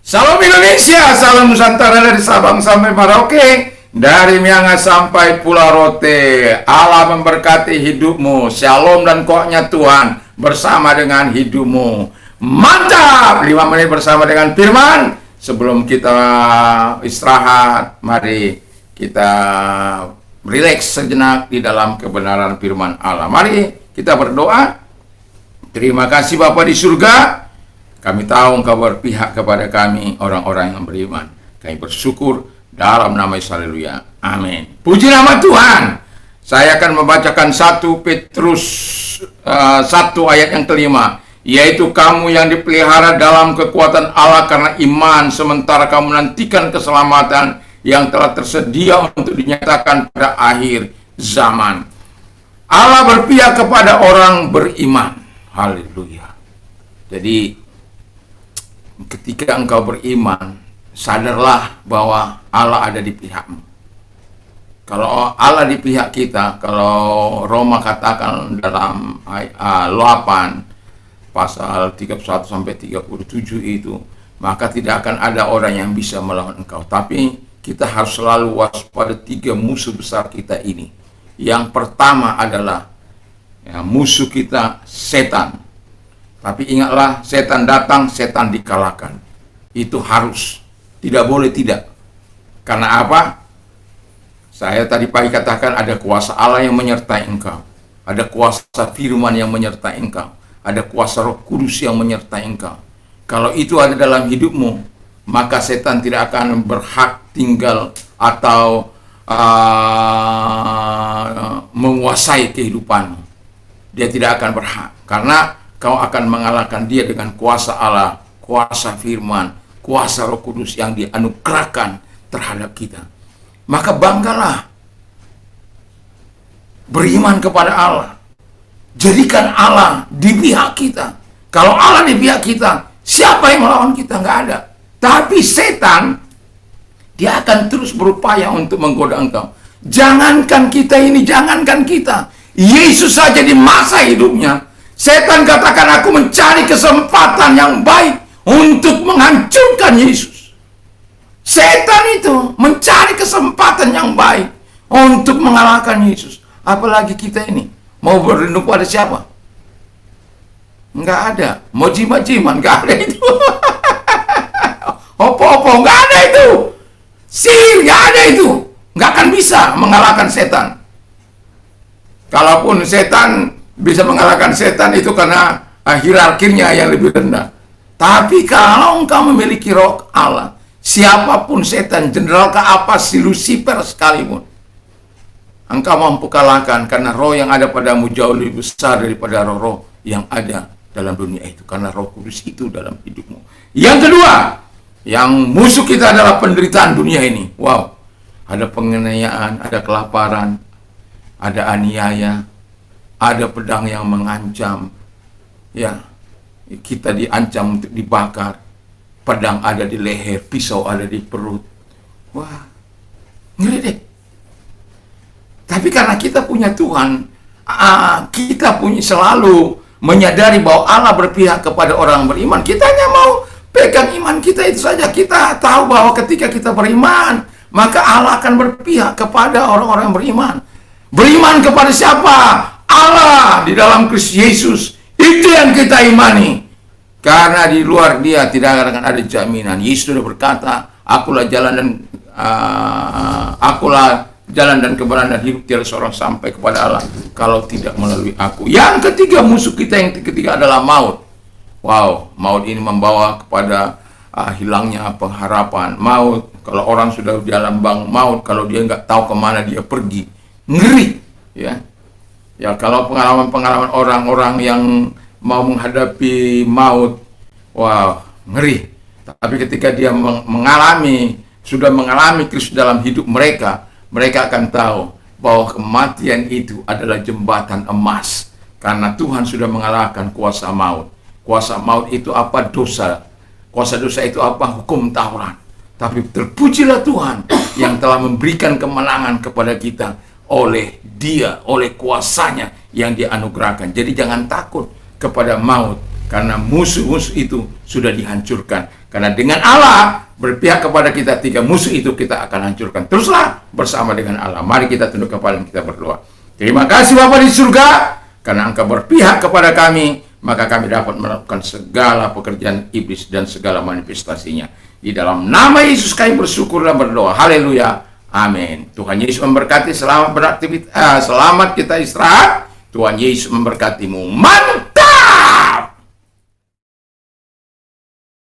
Salam Indonesia, salam Nusantara dari Sabang sampai Merauke, dari Miangas sampai Pulau Rote. Allah memberkati hidupmu, shalom dan koknya Tuhan bersama dengan hidupmu. Mantap, 5 menit bersama dengan firman. Sebelum kita istirahat, mari kita rileks sejenak di dalam kebenaran firman Allah. Mari kita berdoa. Terima kasih Bapa di surga. Kami tahu Engkau berpihak kepada kami, orang-orang yang beriman. Kami bersyukur dalam nama Yesus, haleluya. Amin. Puji nama Tuhan. Saya akan membacakan 1 Petrus 1 ayat yang kelima, yaitu kamu yang dipelihara dalam kekuatan Allah karena iman, sementara kamu menantikan keselamatan yang telah tersedia untuk dinyatakan pada akhir zaman. Allah berpihak kepada orang beriman. Haleluya. Jadi ketika engkau beriman, sadarlah bahwa Allah ada di pihakmu. Kalau Allah di pihak kita, kalau Roma katakan dalam 8 pasal 31 sampai 37 itu, maka tidak akan ada orang yang bisa melawan engkau. Tapi kita harus selalu waspada 3 musuh besar kita ini. Yang pertama adalah musuh kita setan. Tapi ingatlah, setan datang, setan dikalahkan. Itu harus. Tidak boleh tidak. Karena apa? Saya tadi pagi katakan ada kuasa Allah yang menyertai engkau. Ada kuasa firman yang menyertai engkau. Ada kuasa Roh Kudus yang menyertai engkau. Kalau itu ada dalam hidupmu, maka setan tidak akan berhak tinggal atau menguasai kehidupanmu. Dia tidak akan berhak. Karena kau akan mengalahkan dia dengan kuasa Allah, kuasa firman, kuasa Roh Kudus yang dianugerahkan terhadap kita. Maka banggalah, beriman kepada Allah. Jadikan Allah di pihak kita. Kalau Allah di pihak kita, siapa yang melawan kita? Nggak ada. Tapi setan, dia akan terus berupaya untuk menggoda engkau. Jangankan kita ini, jangankan kita. Yesus saja di masa hidupnya, setan katakan, aku mencari kesempatan yang baik untuk menghancurkan Yesus. Setan itu mencari kesempatan yang baik untuk mengalahkan Yesus. Apalagi kita ini, mau berlindung pada siapa? Nggak ada. Mau jimat-jimat, nggak ada itu. Opo-opo, nggak ada itu. Sihir, nggak ada itu. Nggak akan bisa mengalahkan setan. Kalaupun setan bisa mengalahkan setan, itu karena hierarkinya yang lebih rendah. Tapi kalau engkau memiliki roh Allah, siapapun setan, jenderal ke apa, si Lucifer sekalipun, engkau mampu kalahkan, karena roh yang ada padamu jauh lebih besar daripada roh-roh yang ada dalam dunia itu, karena Roh Kudus itu dalam hidupmu. Yang kedua, yang musuh kita adalah penderitaan dunia ini. Wow, ada penganiayaan, ada kelaparan, ada aniaya, ada pedang yang mengancam, ya, kita diancam untuk dibakar, pedang ada di leher, pisau ada di perut. Wah, ngeri deh. Tapi karena kita punya Tuhan, kita punya selalu menyadari bahwa Allah berpihak kepada orang beriman. Kita hanya mau pegang iman kita itu saja. Kita tahu bahwa ketika kita beriman, maka Allah akan berpihak kepada orang-orang beriman. Beriman kepada siapa? Allah di dalam Kristus Yesus. Itu yang kita imani. Karena di luar dia tidak akan ada jaminan. Yesus sudah berkata, akulah jalan dan kebenaran dan hidup, tiada seorang sampai kepada Allah kalau tidak melalui aku. Yang ketiga, musuh kita yang ketiga adalah maut. Wow, maut ini membawa kepada hilangnya pengharapan. Maut, kalau orang sudah di dalam bank maut, kalau dia nggak tahu kemana dia pergi, ngeri, ya. Ya, kalau pengalaman-pengalaman orang-orang yang mau menghadapi maut, wow, ngeri. Tapi ketika dia sudah mengalami Kristus dalam hidup mereka, mereka akan tahu bahwa kematian itu adalah jembatan emas. Karena Tuhan sudah mengalahkan kuasa maut. Kuasa maut itu apa? Dosa. Kuasa dosa itu apa? Hukum Taurat. Tapi terpujilah Tuhan yang telah memberikan kemenangan kepada kita oleh Dia, oleh kuasanya yang Dia anugerahkan. Jadi jangan takut kepada maut, karena musuh-musuh itu sudah dihancurkan. Karena dengan Allah berpihak kepada kita, 3 musuh itu kita akan hancurkan. Teruslah bersama dengan Allah. Mari kita tunduk kepala dan kita berdoa. Terima kasih Bapa di surga, karena Engkau berpihak kepada kami, maka kami dapat melakukan segala pekerjaan iblis dan segala manifestasinya. Di dalam nama Yesus kami bersyukur dan berdoa. Haleluya. Amin. Tuhan Yesus memberkati. Selamat beraktivitas. Selamat kita istirahat. Tuhan Yesus memberkatimu. Man